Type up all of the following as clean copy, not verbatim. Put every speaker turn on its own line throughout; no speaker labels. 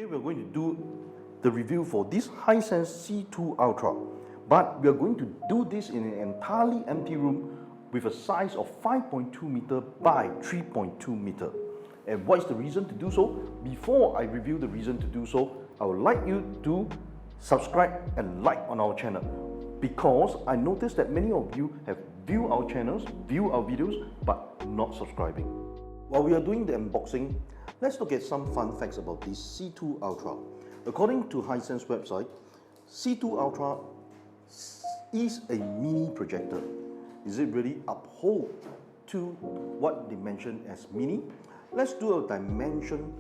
Today we are going to do the review for this Hisense C2 Ultra, but we are going to do this in an entirely empty room with a size of 5.2 meter by 3.2 meter. And what is the reason to do so? Before I review the reason to do so, I would like you to subscribe and like on our channel, because I noticed that many of you have viewed our channels, viewed our videos, but not subscribing. While we are doing the unboxing, let's look at some fun facts about this C2 Ultra. According to Hisense website, C2 Ultra is a mini projector. Is it really uphold to what they mention as mini? Let's do a dimension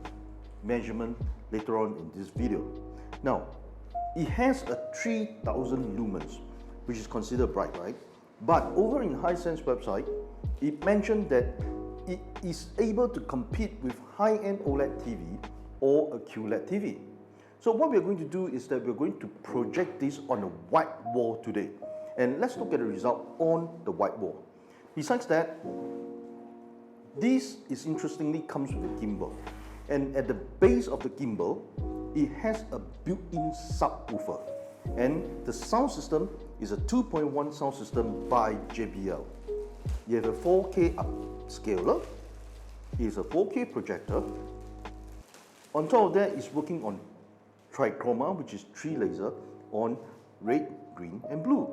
measurement later on in this video. Now, it has a 3000 lumens, which is considered bright, right? But over in Hisense website, it mentioned that it is able to compete with high-end OLED TV or a QLED TV. So what we're going to do is that we're going to project this on a white wall today. And let's look at the result on the white wall. Besides that, this is interestingly comes with a gimbal. And at the base of the gimbal, it has a built-in subwoofer. And the sound system is a 2.1 sound system by JBL. You have a 4K upscaler, it is a 4K projector. On top of that, it's working on trichroma, which is 3 laser on red, green and blue.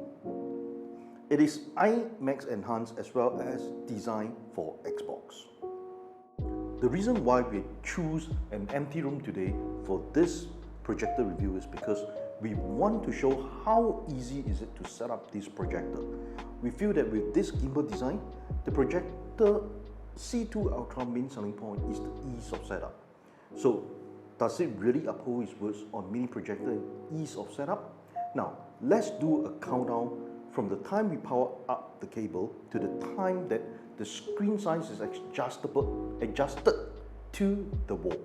It is IMAX enhanced as well as designed for Xbox. The reason why we choose an empty room today for this projector review is because we want to show how easy is it to set up this projector. We feel that with this gimbal design, the projector C2 Ultra main selling point is the ease of setup. So, does it really uphold its words on mini projector and ease of setup? Now, let's do a countdown from the time we power up the cable to the time that the screen size is adjusted to the wall.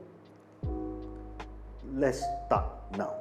Let's start now.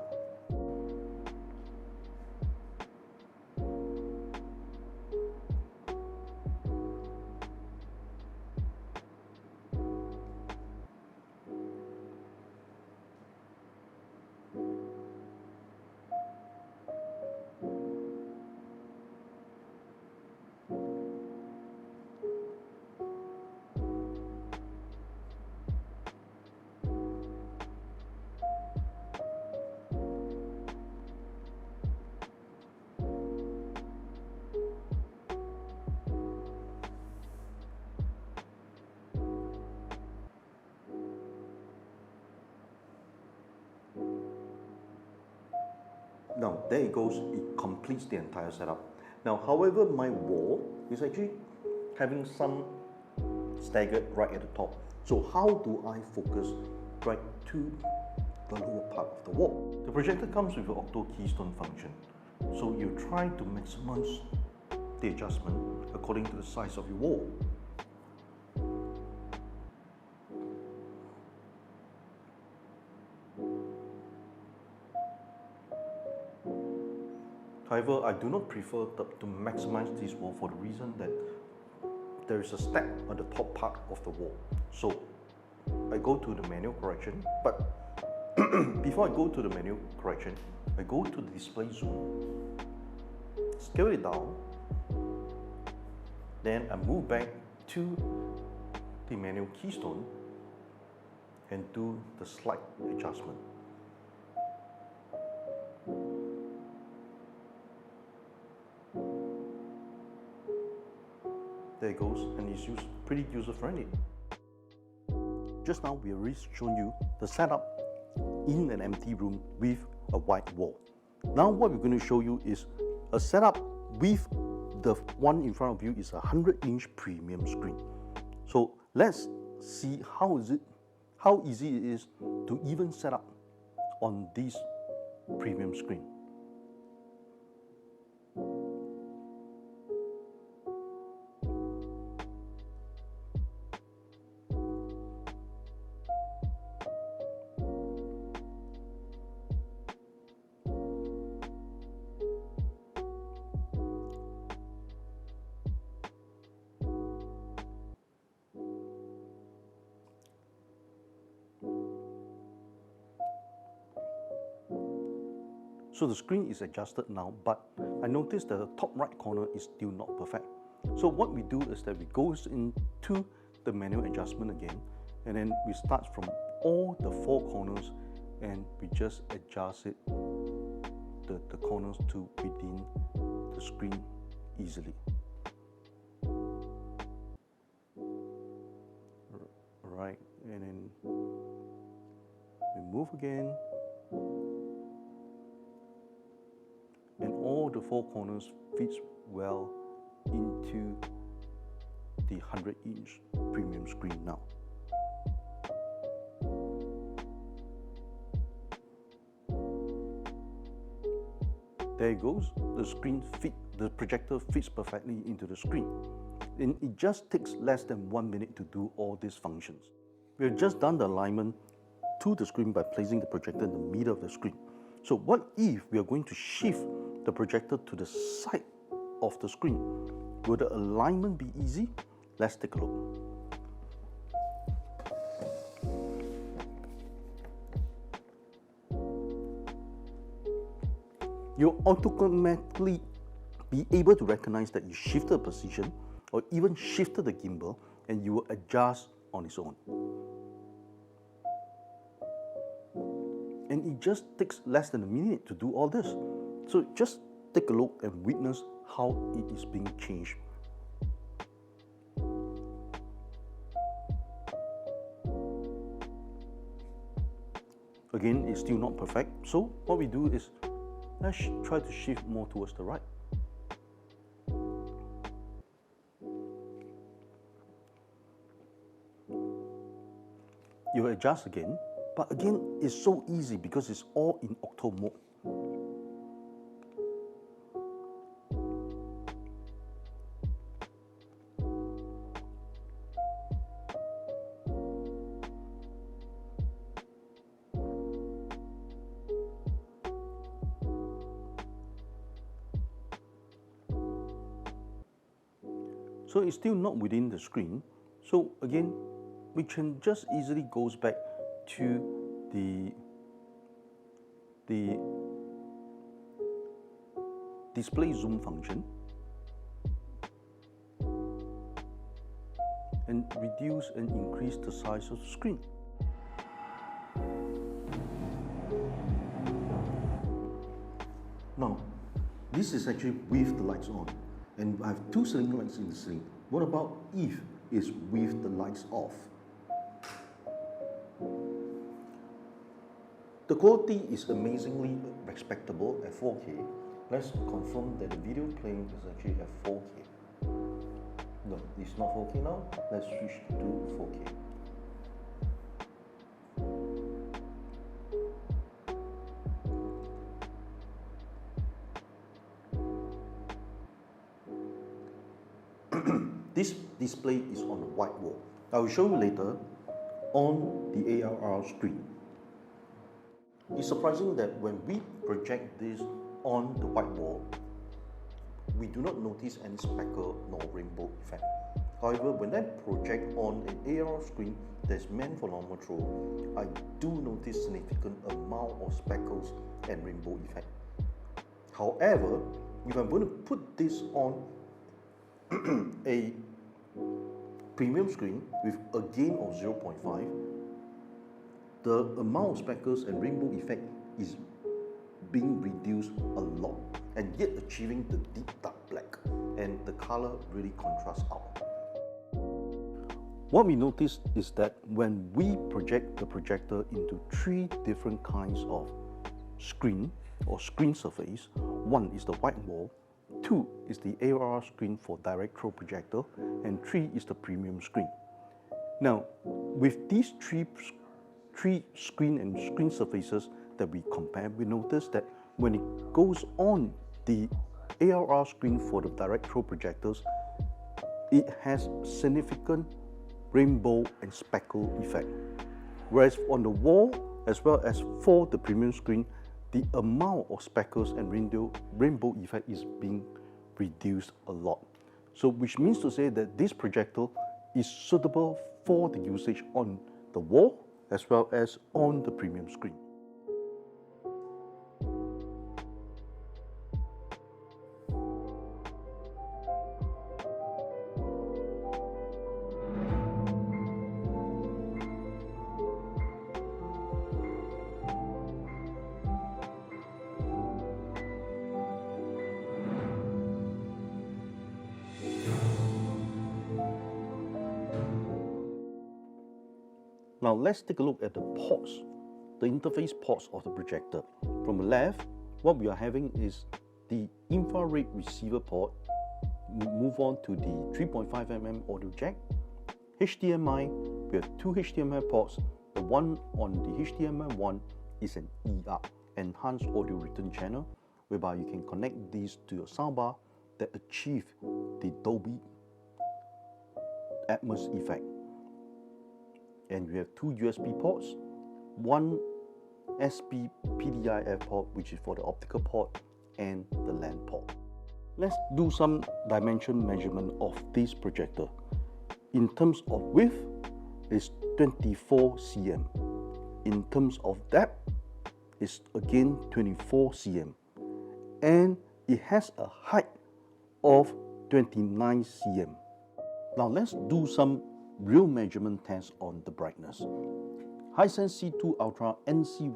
Now, there it goes, it completes the entire setup. Now, however, my wall is actually having some staggered right at the top. So how do I focus right to the lower part of the wall? The projector comes with an octo keystone function. So you try to maximize the adjustment according to the size of your wall. However, I do not prefer to maximize this wall for the reason that there is a stack on the top part of the wall. So I go to the manual correction, but before I go to the manual correction, I go to the display zoom, scale it down, then I move back to the manual keystone and do the slight adjustment. There it goes, and it's pretty user-friendly. Just now we already shown you the setup in an empty room with a white wall. Now what we're going to show you is a setup with the one in front of you is a 100-inch premium screen. So let's see how easy it is to even set up on this premium screen. So the screen is adjusted now, but I noticed that the top right corner is still not perfect. So what we do is that we go into the manual adjustment again, and then we start from all the 4 corners, and we just adjust it, the corners to within the screen easily. Right, and then we move again, and all the 4 corners fits well into the 100-inch premium screen now. There it goes. The projector fits perfectly into the screen. And it just takes less than 1 minute to do all these functions. We have just done the alignment to the screen by placing the projector in the middle of the screen. So what if we are going to shift the projector to the side of the screen? Will the alignment be easy? Let's take a look. You'll automatically be able to recognize that you shifted a position or even shifted the gimbal, and you will adjust on its own. And it just takes less than a minute to do all this. So just take a look and witness how it is being changed. Again, it's still not perfect. So what we do is, let's try to shift more towards the right. You adjust again, but again, it's so easy because it's all in auto mode. So it's still not within the screen. So again, we can just easily goes back to the display zoom function and reduce and increase the size of the screen. Now, this is actually with the lights on, and I have 2 ceiling lights in the ceiling. What about if it's with the lights off? The quality is amazingly respectable at 4K. Let's confirm that the video playing is actually at 4K. No, it's not 4K now. Let's switch to 4K. This display is on the white wall. I will show you later on the ARR screen. It's surprising that when we project this on the white wall, we do not notice any speckle nor rainbow effect. However, when I project on an AR screen that's meant for normal throw, I do notice significant amount of speckles and rainbow effect. However, if I'm going to put this on a premium screen with a gain of 0.5, the amount of speckles and rainbow effect is being reduced a lot, and yet achieving the deep dark black, and the color really contrasts out. What we noticed is that when we project the projector into 3 different kinds of screen or screen surface, 1 is the white wall, 2 is the ARR screen for direct throw projector, and 3 is the premium screen. Now, with these three screen and screen surfaces that we compare, we notice that when it goes on the ARR screen for the direct throw projectors, it has significant rainbow and speckle effect. Whereas on the wall, as well as for the premium screen, the amount of speckles and rainbow effect is being reduced a lot. So which means to say that this projector is suitable for the usage on the wall as well as on the premium screen. Now let's take a look at the ports, the interface ports of the projector. From the left, what we are having is the infrared receiver port. Move on to the 3.5mm audio jack. HDMI, we have two HDMI ports. The one on the HDMI 1 is an ER, Enhanced Audio Return Channel, whereby you can connect these to your soundbar that achieve the Dolby Atmos effect. And we have two USB ports, one SP PDIF port, which is for the optical port, and the LAN port. Let's do some dimension measurement of this projector. In terms of width, it's 24 cm. In terms of depth, it's again 24 cm. And it has a height of 29 cm. Now let's do some real measurement tests on the brightness. Hisense C2 Ultra NC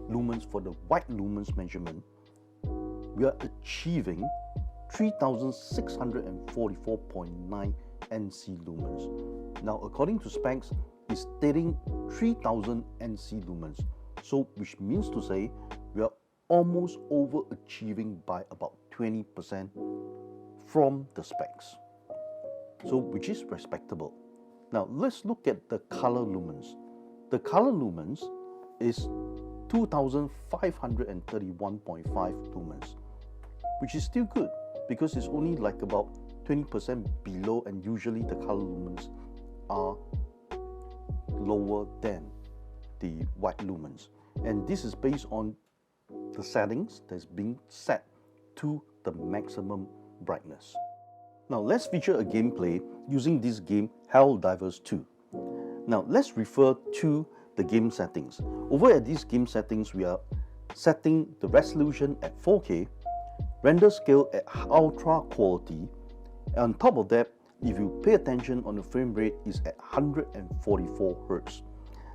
lumens for the white lumens measurement, we are achieving 3644.9 NC lumens. Now according to specs, it's stating 3000 NC lumens. So which means to say we are almost overachieving by about 20% from the specs. So which is respectable. Now let's look at the color lumens. The color lumens is 2531.5 lumens, which is still good because it's only like about 20% below, and usually the color lumens are lower than the white lumens. And this is based on the settings that's being set to the maximum brightness. Now let's feature a gameplay using this game Helldivers 2. Now let's refer to the game settings. Over at these game settings, we are setting the resolution at 4K, render scale at ultra quality, and on top of that, if you pay attention on the frame rate, is at 144 Hz.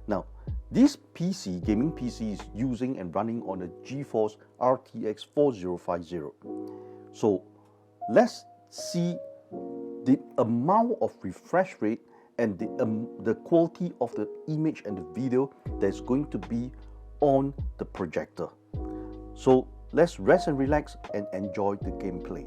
Now this PC, gaming PC, is using and running on a GeForce RTX 4050. So let's see the amount of refresh rate and the quality of the image and the video that's going to be on the projector. So let's rest and relax and enjoy the gameplay.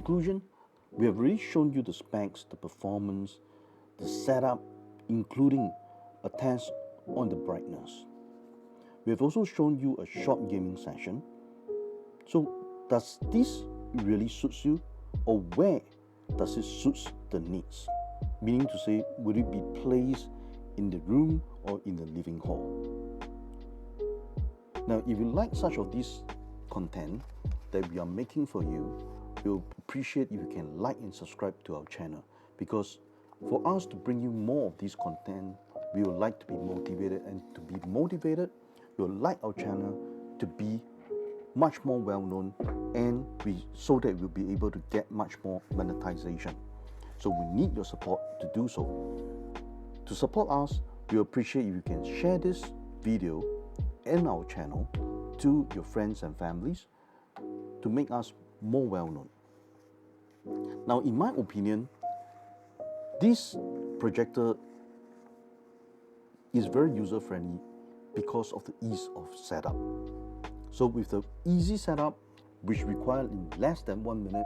conclusion, we have already shown you the specs, the performance, the setup, including a test on the brightness. We have also shown you a short gaming session. So does this really suit you, or where does it suit the needs? Meaning to say, would it be placed in the room or in the living hall? Now, if you like such of this content that we are making for you, we'll appreciate if you can like and subscribe to our channel, because for us to bring you more of this content, we would like to be motivated, and to be motivated, we would like our channel to be much more well known, and so that we'll be able to get much more monetization. So we need your support to do so. To support us, we appreciate if you can share this video and our channel to your friends and families to make us more well known. Now, in my opinion, this projector is very user friendly because of the ease of setup. So with the easy setup, which requires in less than 1 minute,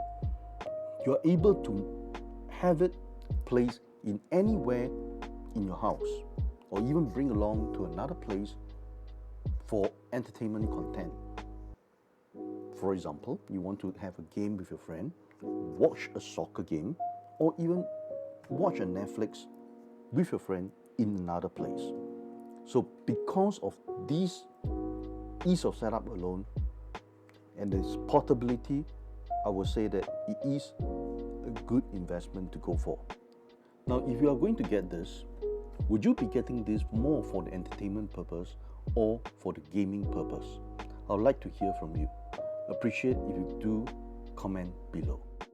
you are able to have it placed in anywhere in your house, or even bring along to another place for entertainment content. For example, you want to have a game with your friend, watch a soccer game, or even watch a Netflix with your friend in another place. So because of this ease of setup alone and this portability, I would say that it is a good investment to go for. Now, if you are going to get this, would you be getting this more for the entertainment purpose or for the gaming purpose? I would like to hear from you. Appreciate if you do comment below.